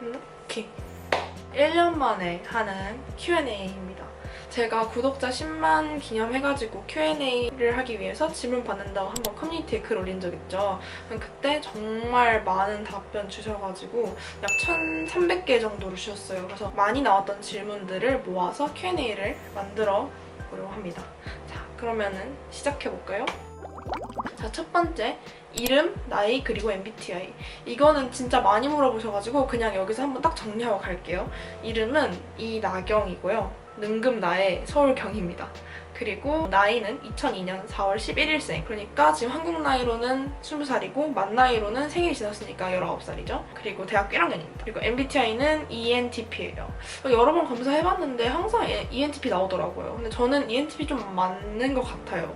오케이. 1년 만에 하는 Q&A입니다. 제가 구독자 10만 기념해가지고 Q&A를 하기 위해서 질문 받는다고 한번 커뮤니티에 글 올린 적 있죠. 그때 정말 많은 답변 주셔가지고 약 1,300개 정도로 주셨어요. 그래서 많이 나왔던 질문들을 모아서 Q&A를 만들어 보려고 합니다. 자, 그러면은 시작해볼까요? 자, 첫 번째. 이름, 나이, 그리고 MBTI. 이거는 진짜 많이 물어보셔가지고 그냥 여기서 한번 딱 정리하고 갈게요. 이름은 이나경이고요. 능금나의 서울경입니다. 그리고 나이는 2002년 4월 11일생. 그러니까 지금 한국 나이로는 20살이고 만 나이로는 생일이 지났으니까 19살이죠. 그리고 대학교 1학년입니다. 그리고 MBTI는 ENTP예요. 여러 번 검사해봤는데 항상 ENTP 나오더라고요. 근데 저는 ENTP 좀 맞는 것 같아요.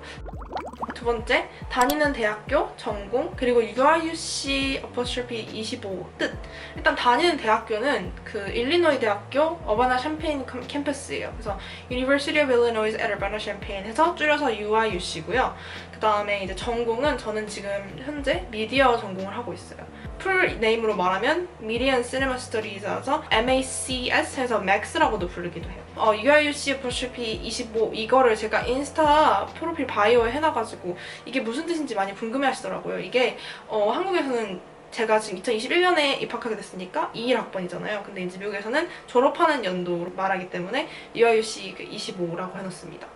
두 번째, 다니는 대학교, 전공, 그리고 UIUC 어퍼스트로피 25 뜻. 일단 다니는 대학교는 그 일리노이 대학교 어바나 샴페인 캠퍼스예요. 그래서 University of Illinois at Urbana-Champaign 해서 줄여서 UIUC고요. 그 다음에 이제 전공은 저는 지금 현재 미디어 전공을 하고 있어요. 풀 네임으로 말하면 Media and Cinema Studies라서 MACS 해서 MAX라고도 부르기도 해요. UIUC 어퍼스트로피 25 이거를 제가 인스타 프로필 바이오에 해놔가지고 이게 무슨 뜻인지 많이 궁금해하시더라고요. 이게 한국에서는 제가 지금 2021년에 입학하게 됐으니까 21학번이잖아요. 근데 이제 미국에서는 졸업하는 연도로 말하기 때문에 UIUC 25라고 해놓습니다.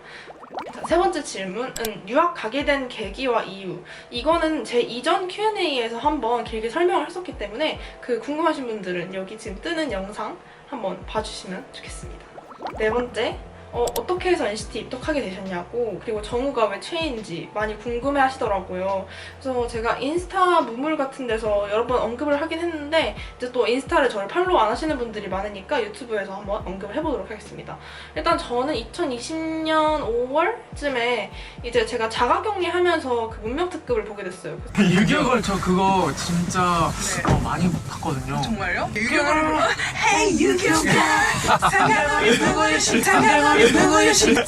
자, 세 번째 질문은 유학 가게 된 계기와 이유. 이거는 제 이전 Q&A에서 한번 길게 설명을 했었기 때문에 그 궁금하신 분들은 여기 지금 뜨는 영상 한번 봐주시면 좋겠습니다. 네 번째, 어떻게 해서 NCT 입덕하게 되셨냐고, 그리고 정우가 왜 최애인지 많이 궁금해 하시더라고요. 그래서 제가 인스타 무물 같은 데서 여러 번 언급을 하긴 했는데 이제 또 인스타를 저를 팔로우 안 하시는 분들이 많으니까 유튜브에서 한번 언급을 해보도록 하겠습니다. 일단 저는 2020년 5월쯤에 이제 제가 자가격리 하면서 그 문명특급을 보게 됐어요. 유격을 저 그거 진짜 많이 봤거든요. 정말요? 유격을 Hey 유격아 사랑하는 누구의 식탁을 누구의 식탁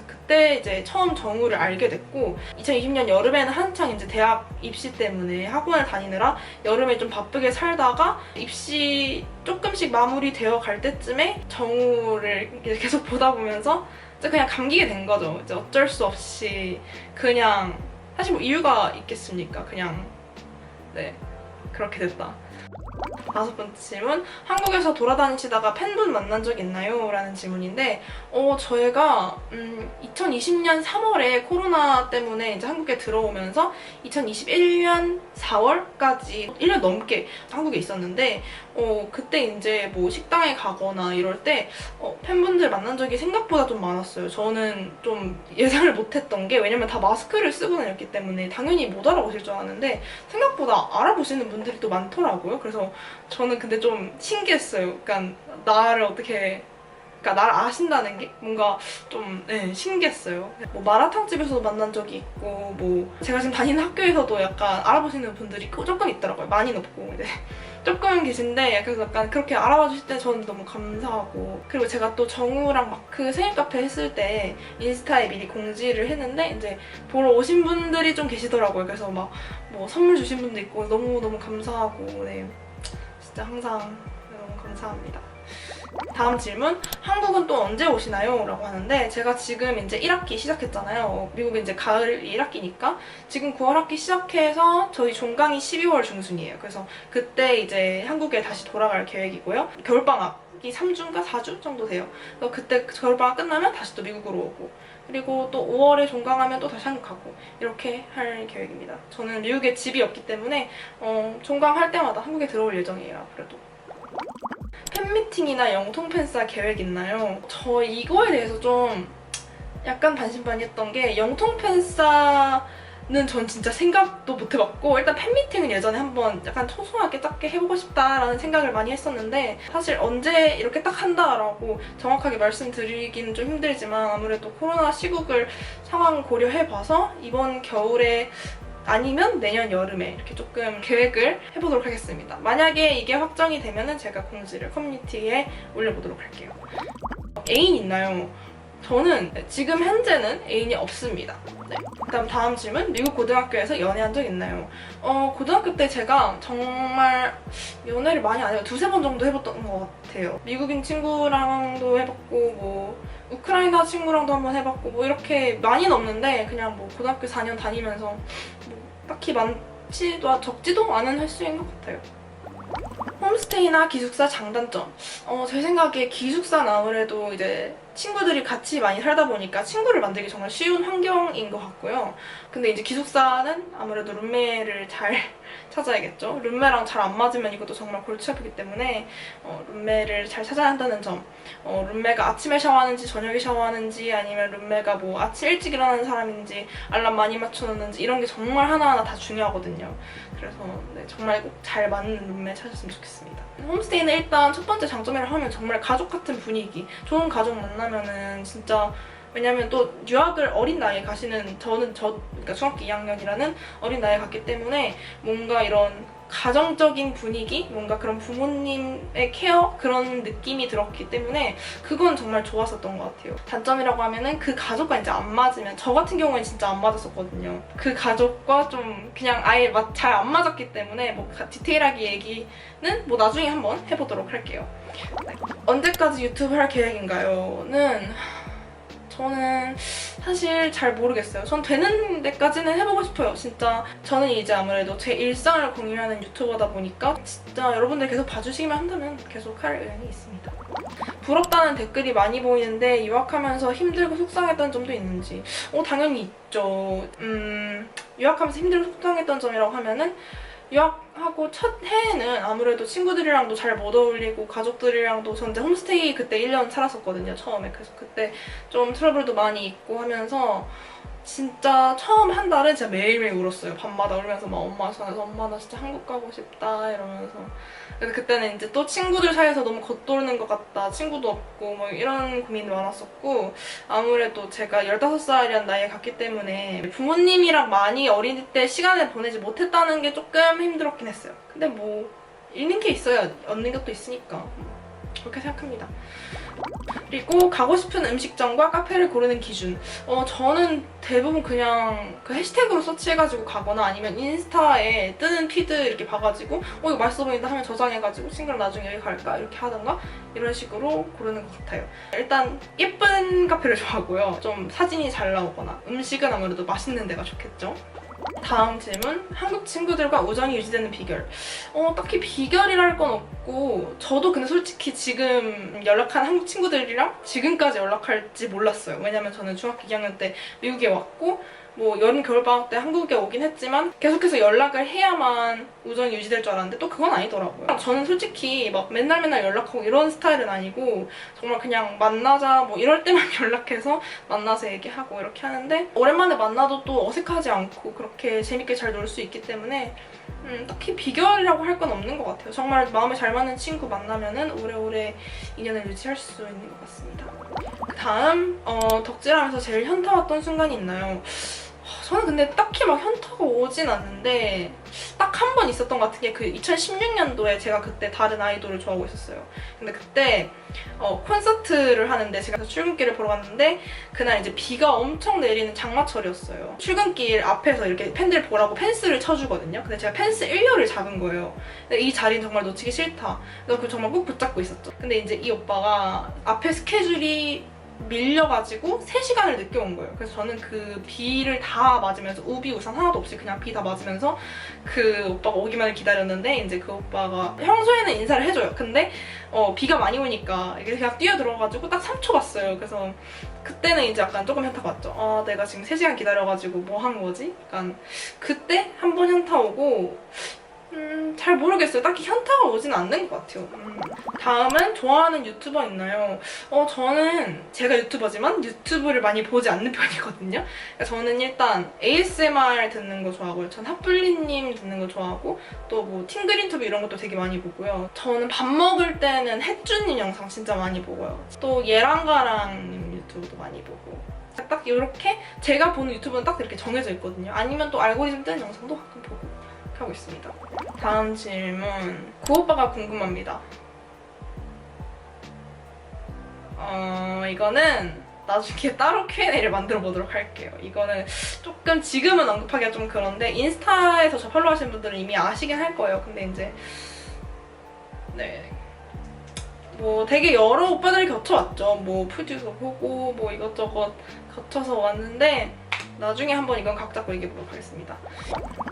그때 이제 처음 정우를 알게 됐고 2020년 여름에는 한창 이제 대학 입시 때문에 학원을 다니느라 여름에 좀 바쁘게 살다가 입시 조금씩 마무리되어 갈 때쯤에 정우를 계속 보다 보면서 이제 그냥 감기게 된 거죠. 이제 어쩔 수 없이 그냥 사실 뭐 이유가 있겠습니까? 그냥 네 그렇게 됐다. 다섯 번째 질문, 한국에서 돌아다니시다가 팬분 만난 적 있나요? 라는 질문인데 저희가 2020년 3월에 코로나 때문에 이제 한국에 들어오면서 2021년 4월까지 1년 넘게 한국에 있었는데 그때 이제 뭐 식당에 가거나 이럴 때 팬분들 만난 적이 생각보다 좀 많았어요. 저는 좀 예상을 못했던 게 왜냐면 다 마스크를 쓰고 다녔기 때문에 당연히 못 알아보실 줄 알았는데 생각보다 알아보시는 분들이 또 많더라고요. 그래서 저는 근데 좀 신기했어요. 그러니까 나를 어떻게 나를 아신다는 게 뭔가 좀 신기했어요. 뭐 마라탕집에서도 만난 적이 있고 뭐 제가 지금 다니는 학교에서도 약간 알아보시는 분들이 조금 있더라고요. 많이는 없고 이제 조금 계신데 약간 그렇게 알아봐 주실 때 저는 너무 감사하고, 그리고 제가 또 정우랑 마크 생일 카페 했을 때 인스타에 미리 공지를 했는데 이제 보러 오신 분들이 좀 계시더라고요. 그래서 막 뭐 선물 주신 분도 있고 너무 감사하고 진짜 항상 너무 감사합니다. 다음 질문, 한국은 또 언제 오시나요? 라고 하는데 제가 지금 이제 1학기 시작했잖아요. 미국은 이제 가을 1학기니까 지금 9월 학기 시작해서 저희 종강이 12월 중순이에요. 그래서 그때 이제 한국에 다시 돌아갈 계획이고요. 겨울방학이 3주인가 4주 정도 돼요. 그래서 그때 겨울방학 끝나면 다시 또 미국으로 오고, 그리고 또 5월에 종강하면 또 다시 한국 가고 이렇게 할 계획입니다. 저는 미국에 집이 없기 때문에 종강할 때마다 한국에 들어올 예정이에요. 앞으로도. 팬미팅이나 영통 팬싸 계획 있나요? 저 이거에 대해서 좀 약간 반신반의했던 게 영통 팬싸는 전 진짜 생각도 못 해봤고 일단 팬미팅은 예전에 한번 약간 소소하게 작게 해보고 싶다라는 생각을 많이 했었는데 사실 언제 이렇게 딱 한다라고 정확하게 말씀드리기는 좀 힘들지만 아무래도 코로나 시국을 상황 고려해봐서 이번 겨울에 아니면 내년 여름에 이렇게 조금 계획을 해보도록 하겠습니다. 만약에 이게 확정이 되면은 제가 공지를 커뮤니티에 올려보도록 할게요. 애인 있나요? 저는 지금 현재는 애인이 없습니다. 네. 그다음 다음 질문. 미국 고등학교에서 연애한 적 있나요? 고등학교 때 제가 정말 연애를 많이 안 해요. 두세 번 정도 해봤던 것 같아요. 미국인 친구랑도 해봤고 뭐 우크라이나 친구랑도 한번 해봤고 뭐 이렇게 많이는 없는데 그냥 뭐 고등학교 4년 다니면서 뭐 딱히 많지도 적지도 않은 횟수인 것 같아요. 홈스테이나 기숙사 장단점. 제 생각에 기숙사는 아무래도 이제 친구들이 같이 많이 살다 보니까 친구를 만들기 정말 쉬운 환경인 것 같고요. 근데 이제 기숙사는 아무래도 룸메를 잘 찾아야겠죠. 룸메랑 잘 안 맞으면 이것도 정말 골치 아프기 때문에 룸메를 잘 찾아야 한다는 점. 룸메가 아침에 샤워하는지 저녁에 샤워하는지 아니면 룸메가 뭐 아침 일찍 일어나는 사람인지 알람 많이 맞춰놓는지 이런 게 정말 하나하나 다 중요하거든요. 그래서 네, 정말 꼭 잘 맞는 룸메 찾았으면 좋겠습니다. 홈스테이는 일단 첫 번째 장점이라 하면 정말 가족 같은 분위기. 좋은 가족 만나면은 진짜 왜냐면 또 유학을 어린 나이에 가시는 그러니까 중학교 2학년이라는 어린 나이에 갔기 때문에 뭔가 이런 가정적인 분위기, 뭔가 그런 부모님의 케어 그런 느낌이 들었기 때문에 그건 정말 좋았었던 것 같아요. 단점이라고 하면은 그 가족과 이제 안 맞으면 저 같은 경우에는 진짜 안 맞았었거든요. 그 가족과 좀 그냥 아예 잘 안 맞았기 때문에 뭐 디테일하게 얘기는 뭐 나중에 한번 해보도록 할게요. 네. 언제까지 유튜브 할 계획인가요?는 저는 사실 잘 모르겠어요. 전 되는 데까지는 해보고 싶어요. 진짜 저는 이제 아무래도 제 일상을 공유하는 유튜버다 보니까 진짜 여러분들 계속 봐주시기만 한다면 계속 할 의향이 있습니다. 부럽다는 댓글이 많이 보이는데 유학하면서 힘들고 속상했던 점도 있는지? 당연히 있죠. 유학하면서 힘들고 속상했던 점이라고 하면은 유학하고 첫 해에는 아무래도 친구들이랑도 잘 못 어울리고 가족들이랑도 전 이제 홈스테이 그때 1년 살았었거든요, 처음에. 그래서 그때 좀 트러블도 많이 있고 하면서 진짜 처음 한 달은 진짜 매일매일 울었어요. 밤마다 울면서 막 엄마 전화해서 엄마 나 진짜 한국 가고 싶다 이러면서. 근데 그때는 이제 또 친구들 사이에서 너무 겉도는 것 같다, 친구도 없고 뭐 이런 고민이 많았었고 아무래도 제가 15살이란 나이에 갔기 때문에 부모님이랑 많이 어린 때 시간을 보내지 못했다는 게 조금 힘들었긴 했어요. 근데 뭐 잃는 게 있어야 얻는 것도 있으니까 그렇게 생각합니다. 그리고 가고 싶은 음식점과 카페를 고르는 기준. 저는 대부분 그냥 그 해시태그로 서치해가지고 가거나 아니면 인스타에 뜨는 피드 이렇게 봐가지고 이거 맛있어 보인다 하면 저장해가지고 친구랑 나중에 여기 갈까 이렇게 하던가 이런 식으로 고르는 것 같아요. 일단 예쁜 카페를 좋아하고요. 좀 사진이 잘 나오거나 음식은 아무래도 맛있는 데가 좋겠죠. 다음 질문. 한국 친구들과 우정이 유지되는 비결. 딱히 비결이랄 건 없고 저도 근데 솔직히 지금 연락한 한국 친구들이랑 지금까지 연락할지 몰랐어요. 왜냐면 저는 중학교 2학년 때 미국에 왔고 뭐 여름 겨울방학 때 한국에 오긴 했지만 계속해서 연락을 해야만 우정이 유지될 줄 알았는데 또 그건 아니더라고요. 저는 솔직히 막 맨날 연락하고 이런 스타일은 아니고 정말 그냥 만나자 뭐 이럴 때만 연락해서 만나서 얘기하고 이렇게 하는데 오랜만에 만나도 또 어색하지 않고 그렇게 재밌게 잘 놀 수 있기 때문에 딱히 비결이라고 할 건 없는 것 같아요. 정말 마음에 잘 맞는 친구 만나면은 오래오래 인연을 유지할 수 있는 것 같습니다. 다음 덕질하면서 제일 현타 왔던 순간이 있나요? 저는 근데 딱히 막 현타가 오진 않는데 딱 한 번 있었던 것 같은 게 그 2016년도에 제가 그때 다른 아이돌을 좋아하고 있었어요. 근데 그때 콘서트를 하는데 제가 출근길을 보러 갔는데 그날 이제 비가 엄청 내리는 장마철이었어요. 출근길 앞에서 이렇게 팬들 보라고 펜스를 쳐주거든요. 근데 제가 펜스 1열을 잡은 거예요. 근데 이 자리는 정말 놓치기 싫다. 그래서 그걸 정말 꼭 붙잡고 있었죠. 근데 이제 이 오빠가 앞에 스케줄이 밀려가지고 3시간을 늦게 온 거예요. 그래서 저는 그 비를 다 맞으면서 우비 우산 하나도 없이 그냥 비 다 맞으면서 그 오빠가 오기만을 기다렸는데 이제 그 오빠가 평소에는 인사를 해줘요. 근데 비가 많이 오니까 이게 그냥 뛰어들어가지고 딱 3초 봤어요. 그래서 그때는 이제 약간 조금 현타가 왔죠. 내가 지금 3시간 기다려가지고 뭐 한 거지? 약간 그때 한 번 현타 오고 잘 모르겠어요. 딱히 현타가 오진 않는 것 같아요. 다음은 좋아하는 유튜버 있나요? 저는 제가 유튜버지만 유튜브를 많이 보지 않는 편이거든요. 그러니까 저는 일단 ASMR 듣는 거 좋아하고요. 전 핫블리님 듣는 거 좋아하고 또 뭐 팅글인터뷰 이런 것도 되게 많이 보고요. 저는 밥 먹을 때는 햇주님 영상 진짜 많이 보고요. 또 예랑가랑님 유튜브도 많이 보고 딱 이렇게 제가 보는 유튜브는 딱 이렇게 정해져 있거든요. 아니면 또 알고리즘 뜨는 영상도 가끔 보고 하고 있습니다. 다음 질문. 그 오빠가 궁금합니다. 이거는 나중에 따로 Q&A를 만들어 보도록 할게요. 이거는 조금 지금은 언급하기가 좀 그런데 인스타에서 저 팔로우 하시는 분들은 이미 아시긴 할 거예요. 근데 이제 네. 뭐 되게 여러 오빠들이 겹쳐왔죠. 뭐 푸드도 보고 뭐 이것저것 겹쳐서 왔는데 나중에 한번 이건 각 잡고 얘기해보도록 하겠습니다.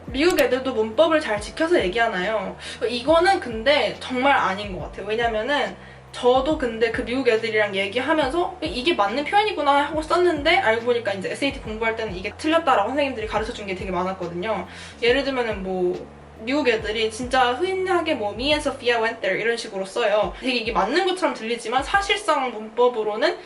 미국 애들도 문법을 잘 지켜서 얘기하나요? 이거는 근데 정말 아닌 것 같아요. 왜냐면은 저도 근데 그 미국 애들이랑 얘기하면서 이게 맞는 표현이구나 하고 썼는데 알고 보니까 이제 SAT 공부할 때는 이게 틀렸다라고 선생님들이 가르쳐준 게 되게 많았거든요. 예를 들면은 뭐 미국 애들이 진짜 흔하게 뭐 me and Sophia went there 이런 식으로 써요. 되게 이게 맞는 것처럼 들리지만 사실상 문법으로는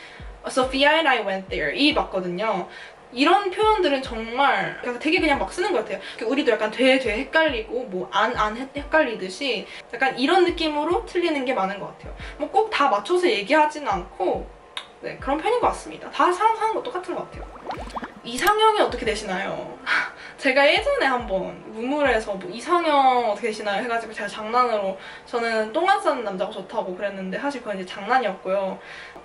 Sophia and I went there 이 맞거든요. 이런 표현들은 정말 되게 그냥 막 쓰는 것 같아요. 우리도 약간 돼 헷갈리고 뭐 안 헷갈리듯이 약간 이런 느낌으로 틀리는 게 많은 것 같아요. 뭐 꼭 다 맞춰서 얘기하지는 않고 네, 그런 편인 것 같습니다. 다 사는 거 똑같은 것 같아요. 이상형이 어떻게 되시나요? 제가 예전에 한번 문물에서 뭐 이상형 어떻게 되시나요? 해가지고 제가 장난으로 저는 똥안 싸는 남자가 좋다고 그랬는데 사실 그건 이제 장난이었고요.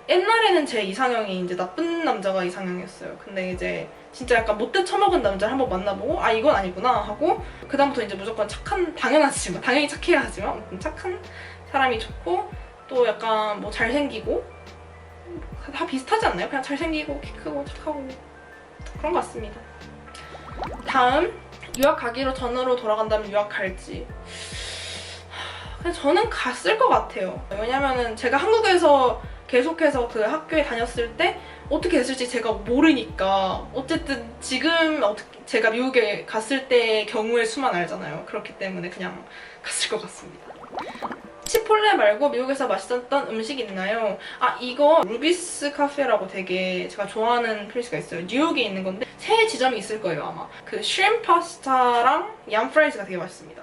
옛날에는 제 이상형이 이제 나쁜 남자가 이상형이었어요. 근데 이제 진짜 약간 못돼 처먹은 남자를 한번 만나보고 아 이건 아니구나 하고 그다음부터 이제 무조건 착한 당연하지만 당연히 착해야 하지만 아무튼 착한 사람이 좋고 또 약간 뭐 잘생기고 다 비슷하지 않나요? 그냥 잘생기고 키 크고 착하고 그런 것 같습니다. 다음 유학 가기로 전으로 돌아간다면 유학 갈지 그냥 저는 갔을 것 같아요. 왜냐면은 제가 한국에서 계속해서 그 학교에 다녔을 때 어떻게 됐을지 제가 모르니까 어쨌든 지금 제가 미국에 갔을 때의 경우의 수만 알잖아요. 그렇기 때문에 그냥 갔을 것 같습니다. 치폴레 말고 미국에서 맛있었던 음식 있나요? 아 이거 루비스 카페라고 되게 제가 좋아하는 플레이스가 있어요. 뉴욕에 있는 건데 세 지점이 있을 거예요 아마. 그 슈림 파스타랑 얌 프라이즈가 되게 맛있습니다.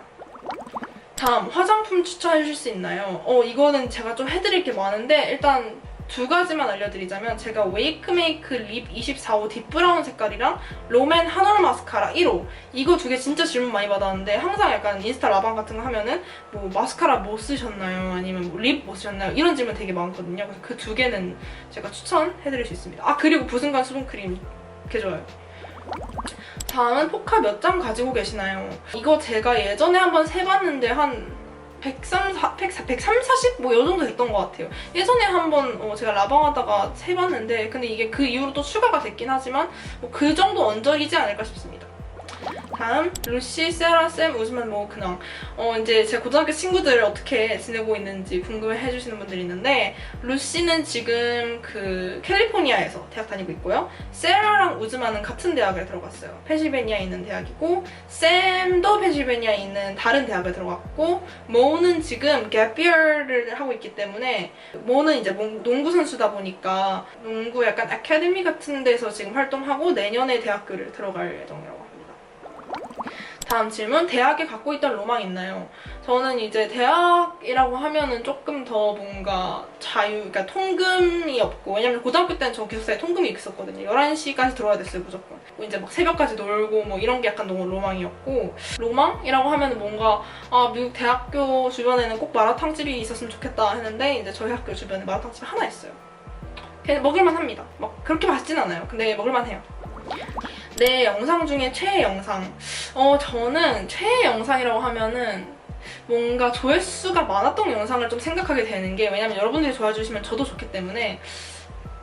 다음 화장품 추천해 주실 수 있나요? 이거는 제가 좀 해드릴 게 많은데 일단 두 가지만 알려드리자면 제가 웨이크메이크 립 24호 딥브라운 색깔이랑 롬앤 한올 마스카라 1호 이거 두 개 진짜 질문 많이 받았는데 항상 약간 인스타 라방 같은 거 하면은 뭐 마스카라 뭐 쓰셨나요? 아니면 뭐 립 뭐 쓰셨나요? 이런 질문 되게 많거든요. 그래서 그 두 개는 제가 추천해드릴 수 있습니다. 아 그리고 부순간 수분크림 게 좋아요. 다음은 포카 몇 장 가지고 계시나요? 이거 제가 예전에 한번 세봤는데 한 130, 뭐 이 정도 됐던 것 같아요. 예전에 한번 제가 라방하다가 세봤는데 근데 이게 그 이후로 또 추가가 됐긴 하지만 뭐 그 정도 언저리지 않을까 싶습니다. 다음 루시, 세라, 쌤, 우즈만, 뭐 그냥 이제 제 고등학교 친구들 어떻게 지내고 있는지 궁금해 해주시는 분들이 있는데 루시는 지금 그 캘리포니아에서 대학 다니고 있고요. 세라랑 우즈만은 같은 대학을 들어갔어요. 펜실베니아에 있는 대학이고 쌤도 펜실베니아에 있는 다른 대학을 들어갔고 모는 지금 갭이어를 하고 있기 때문에 모는 이제 농구 선수다 보니까 농구 약간 아카데미 같은 데서 지금 활동하고 내년에 대학교를 들어갈 예정이라고 합니다. 다음 질문, 대학에 갖고 있던 로망 있나요? 저는 이제 대학이라고 하면은 조금 더 뭔가 그러니까 통금이 없고 왜냐면 고등학교 때는 저 기숙사에 통금이 있었거든요. 11시까지 들어야 됐어요, 무조건. 이제 막 새벽까지 놀고 뭐 이런 게 약간 너무 로망이었고 로망이라고 하면은 뭔가 미국 대학교 주변에는 꼭 마라탕집이 있었으면 좋겠다 했는데 이제 저희 학교 주변에 마라탕집이 하나 있어요. 그냥 먹을만 합니다. 막 그렇게 맛있진 않아요. 근데 먹을만 해요. 내 영상 중에 최애 영상. 저는 최애 영상이라고 하면은 뭔가 조회수가 많았던 영상을 좀 생각하게 되는 게 왜냐면 여러분들이 좋아해 주시면 저도 좋기 때문에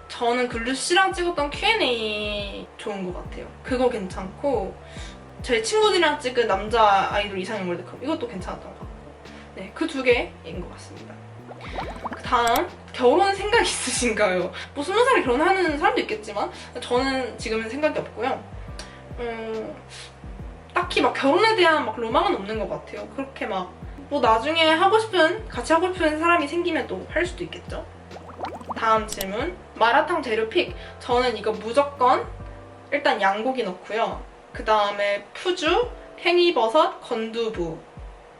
저는 그 루시랑 찍었던 Q&A 좋은 것 같아요. 그거 괜찮고 제 친구들이랑 찍은 남자 아이돌 이상형 월드컵 이것도 괜찮았던 것 같고 네, 그 두 개인 것 같습니다. 다음, 결혼 생각 있으신가요? 뭐 20살에 결혼하는 사람도 있겠지만 저는 지금은 생각이 없고요. 딱히 막 결혼에 대한 막 로망은 없는 것 같아요. 그렇게 막 뭐 나중에 같이 하고 싶은 사람이 생기면 또 할 수도 있겠죠. 다음 질문, 마라탕 재료 픽. 저는 이거 무조건 일단 양고기 넣고요. 그 다음에 푸주, 팽이버섯, 건두부.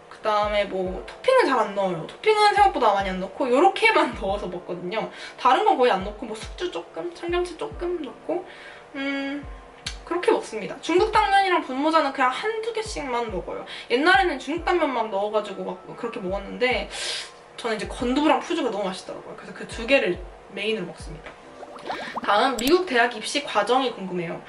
그 다음에 뭐 토핑은 잘 안 넣어요. 토핑은 생각보다 많이 안 넣고 요렇게만 넣어서 먹거든요. 다른 건 거의 안 넣고 뭐 숙주 조금, 청경채 조금 넣고 그렇게 먹습니다. 중국 당면이랑 분모자는 그냥 한두 개씩만 먹어요. 옛날에는 중국 당면 막 넣어가지고 막 그렇게 먹었는데 저는 이제 건두부랑 푸주가 너무 맛있더라고요. 그래서 그 두 개를 메인으로 먹습니다. 다음 미국 대학 입시 과정이 궁금해요.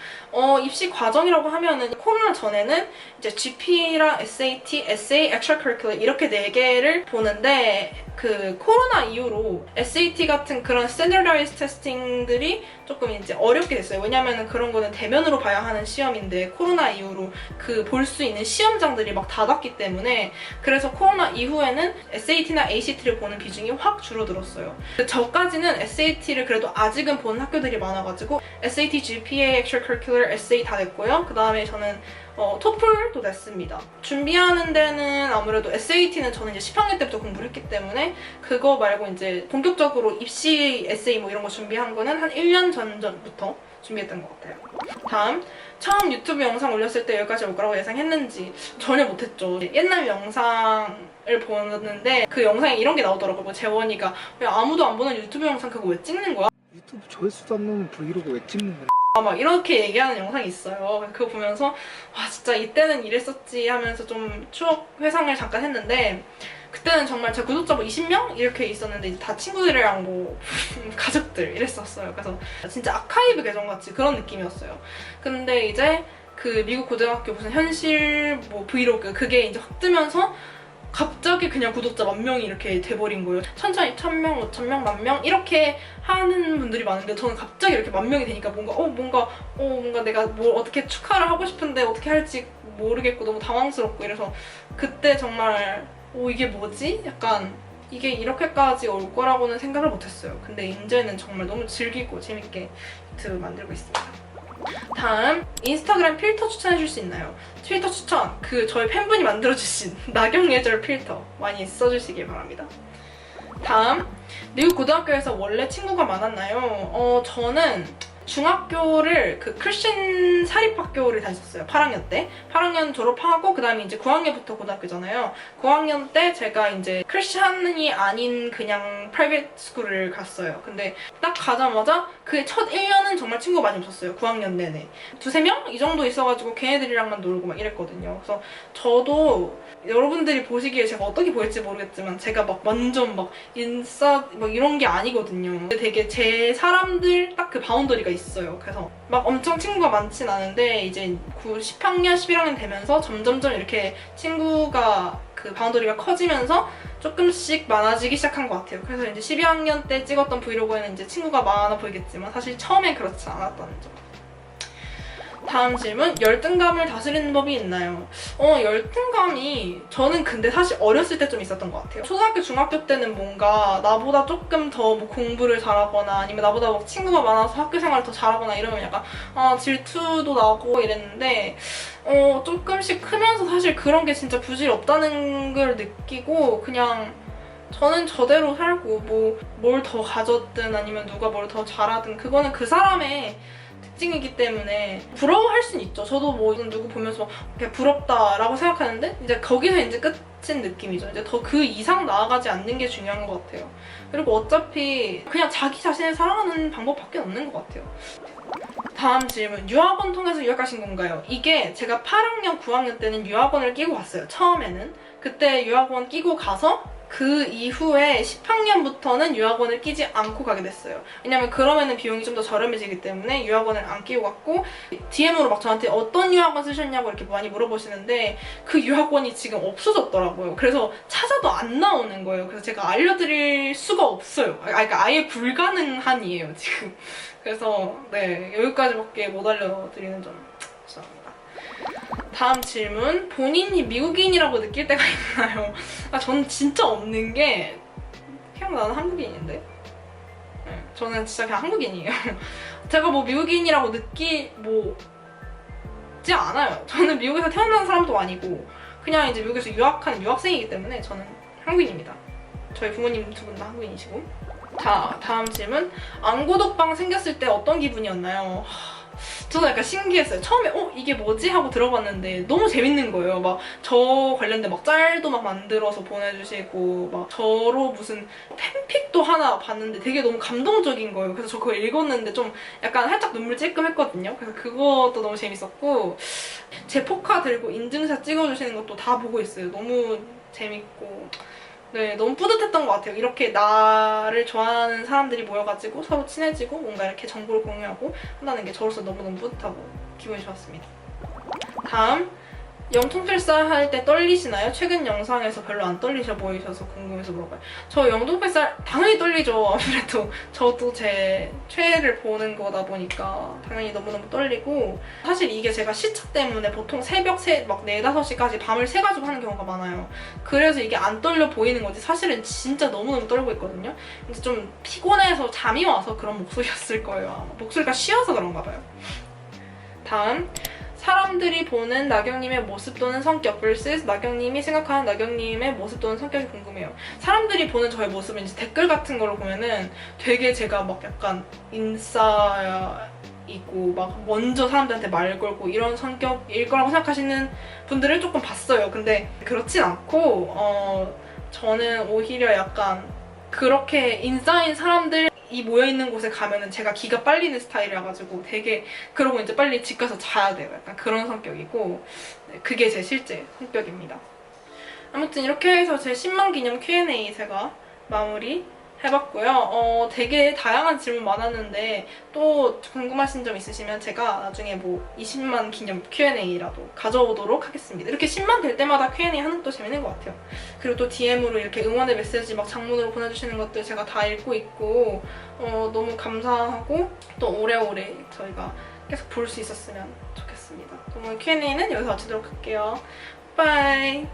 입시 과정이라고 하면은 코로나 전에는 이제 GP랑 SAT, Essay, Extracurricular 이렇게 4개를 보는데 그 코로나 이후로 SAT 같은 그런 Standardized Testing들이 조금 이제 어렵게 됐어요. 왜냐면은 그런 거는 대면으로 봐야 하는 시험인데 코로나 이후로 그 볼 수 있는 시험장들이 막 닫았기 때문에 그래서 코로나 이후에는 SAT나 ACT를 보는 비중이 확 줄어들었어요. 저까지는 SAT를 그래도 아직은 보는 학교들이 많아가지고 SAT, GPA, Extracurricular, Essay 다 됐고요. 그 다음에 저는 토플도 냈습니다. 준비하는 데는 아무래도 SAT는 저는 이제 10학년 때부터 공부를 했기 때문에 그거 말고 이제 본격적으로 입시 에세이 뭐 이런 거 준비한 거는 한 1년 전부터 준비했던 것 같아요. 다음, 처음 유튜브 영상 올렸을 때 여기까지 올 거라고 예상했는지 전혀 못했죠. 옛날 영상을 보는데 그 영상에 이런 게 나오더라고요. 뭐 재원이가 왜 아무도 안 보는 유튜브 영상 그거 왜 찍는 거야? 유튜브 조회수도 안 나오는 브이로그 왜 찍는 거야? 막 이렇게 얘기하는 영상이 있어요. 그거 보면서 와 진짜 이때는 이랬었지 하면서 좀 추억 회상을 잠깐 했는데 그때는 정말 제 구독자 뭐 20명? 이렇게 있었는데 이제 다 친구들이랑 뭐 가족들 이랬었어요. 그래서 진짜 아카이브 계정같이 그런 느낌이었어요. 근데 이제 그 미국 고등학교 무슨 현실 뭐 브이로그 그게 이제 확 뜨면서 갑자기 그냥 구독자 10,000명이 이렇게 돼버린 거예요. 천천히 1,000명, 5,000명, 10,000명 이렇게 하는 분들이 많은데 저는 갑자기 이렇게 10,000명이 되니까 뭔가 내가 뭘 어떻게 축하를 하고 싶은데 어떻게 할지 모르겠고 너무 당황스럽고 이래서 그때 정말 이게 뭐지? 약간 이게 이렇게까지 올 거라고는 생각을 못했어요. 근데 이제는 정말 너무 즐기고 재밌게 유튜브 만들고 있습니다. 다음, 인스타그램 필터 추천해줄 수 있나요? 필터 추천, 저희 팬분이 만들어주신 낙엽예절 필터 많이 써주시길 바랍니다. 다음, 미국 고등학교에서 원래 친구가 많았나요? 저는 중학교를 그 크리스천 사립학교를 다녔었어요. 8학년 때. 8학년 졸업하고 그 다음에 이제 9학년부터 고등학교잖아요. 9학년 때 제가 이제 크리스천이 아닌 그냥 프라이빗 스쿨을 갔어요. 근데 딱 가자마자 그 첫 1년은 정말 친구가 많이 없었어요. 9학년 내내. 2-3명? 이 정도 있어가지고 걔네들이랑만 놀고 막 이랬거든요. 그래서 저도 여러분들이 보시기에 제가 어떻게 보일지 모르겠지만 제가 막 완전 막 인싸 막 이런 게 아니거든요. 되게 제 사람들 딱 그 바운더리가 있어요. 그래서 막 엄청 친구가 많진 않은데 이제 10학년, 11학년 되면서 점점점 이렇게 친구가 그 바운더리가 커지면서 조금씩 많아지기 시작한 것 같아요. 그래서 이제 12학년 때 찍었던 브이로그에는 이제 친구가 많아 보이겠지만 사실 처음엔 그렇지 않았다는 점. 다음 질문, 열등감을 다스리는 법이 있나요? 열등감이 저는 근데 사실 어렸을 때 좀 있었던 것 같아요. 초등학교, 중학교 때는 뭔가 나보다 조금 더 뭐 공부를 잘하거나 아니면 나보다 막 친구가 많아서 학교 생활을 더 잘하거나 이러면 약간 질투도 나고 이랬는데 조금씩 크면서 사실 그런 게 진짜 부질이 없다는 걸 느끼고 그냥 저는 저대로 살고 뭐 뭘 더 가졌든 아니면 누가 뭘 더 잘하든 그거는 그 사람의 특징이기 때문에 부러워할 순 있죠. 저도 뭐 누구 보면서 그냥 부럽다라고 생각하는데 이제 거기서 이제 끝인 느낌이죠. 이제 더 그 이상 나아가지 않는 게 중요한 것 같아요. 그리고 어차피 그냥 자기 자신을 사랑하는 방법밖에 없는 것 같아요. 다음 질문, 유학원 통해서 유학하신 건가요? 이게 제가 8학년, 9학년 때는 유학원을 끼고 갔어요. 처음에는. 그때 유학원 끼고 가서 그 이후에 10학년부터는 유학원을 끼지 않고 가게 됐어요. 왜냐면 그러면은 비용이 좀 더 저렴해지기 때문에 유학원을 안 끼고 갔고 DM으로 막 저한테 어떤 유학원 쓰셨냐고 이렇게 많이 물어보시는데 그 유학원이 지금 없어졌더라고요. 그래서 찾아도 안 나오는 거예요. 그래서 제가 알려드릴 수가 없어요. 그러니까 아예 불가능한이에요, 지금. 그래서 네, 여기까지밖에 못 알려드리는 점 죄송합니다. 다음 질문, 본인이 미국인이라고 느낄 때가 있나요? 저는 진짜 없는 게 그냥 나는 한국인인데 네, 저는 진짜 그냥 한국인이에요. 제가 뭐 미국인이라고 느끼지 않아요. 저는 미국에서 태어난 사람도 아니고 그냥 이제 미국에서 유학한 유학생이기 때문에 저는 한국인입니다. 저희 부모님 두 분 다 한국인이시고. 자, 다음 질문, 안구독방 생겼을 때 어떤 기분이었나요? 저도 약간 신기했어요. 처음에 이게 뭐지? 하고 들어봤는데 너무 재밌는 거예요. 막 저 관련된 막 짤도 막 만들어서 보내주시고 막 저로 무슨 팬픽도 하나 봤는데 되게 너무 감동적인 거예요. 그래서 저 그거 읽었는데 좀 약간 살짝 눈물 찔끔했거든요. 그래서 그것도 너무 재밌었고 제 포카 들고 인증샷 찍어주시는 것도 다 보고 있어요. 너무 재밌고 네, 너무 뿌듯했던 것 같아요. 이렇게 나를 좋아하는 사람들이 모여가지고 서로 친해지고 뭔가 이렇게 정보를 공유하고 한다는 게 저로서 너무너무 뿌듯하고 기분이 좋았습니다. 다음, 영통필사 할 때 떨리시나요? 최근 영상에서 별로 안 떨리셔 보이셔서 궁금해서 물어봐요. 저 영통필사 당연히 떨리죠. 아무래도 저도 제 최애를 보는 거다 보니까 당연히 너무너무 떨리고, 사실 이게 제가 시차 때문에 보통 새벽 막 4, 5시까지 밤을 새가지고 하는 경우가 많아요. 그래서 이게 안 떨려 보이는 거지 사실은 진짜 너무너무 떨고 있거든요. 근데 좀 피곤해서 잠이 와서 그런 목소리였을 거예요. 아마 목소리가 쉬어서 그런가 봐요. 다음, 사람들이 보는 나경님의 모습 또는 성격 vs 나경님이 생각하는 나경님의 모습 또는 성격이 궁금해요. 사람들이 보는 저의 모습은 이제 댓글 같은 걸로 보면은 되게 제가 막 약간 인싸이고 막 먼저 사람들한테 말 걸고 이런 성격일 거라고 생각하시는 분들을 조금 봤어요. 근데 그렇진 않고 저는 오히려 약간 그렇게 인싸인 사람들 이 모여있는 곳에 가면은 제가 기가 빨리는 스타일이라가지고 되게 그러고 이제 빨리 집 가서 자야 돼요. 약간 그런 성격이고, 네, 그게 제 실제 성격입니다. 아무튼 이렇게 해서 제 10만 기념 Q&A 제가 마무리 해봤고요. 되게 다양한 질문 많았는데 또 궁금하신 점 있으시면 제가 나중에 뭐 20만 기념 Q&A라도 가져오도록 하겠습니다. 이렇게 10만 될 때마다 Q&A 하는 것도 재밌는 것 같아요. 그리고 또 DM으로 이렇게 응원의 메시지 막 장문으로 보내주시는 것들 제가 다 읽고 있고 너무 감사하고 또 오래오래 저희가 계속 볼 수 있었으면 좋겠습니다. 오늘 Q&A는 여기서 마치도록 할게요. 바이!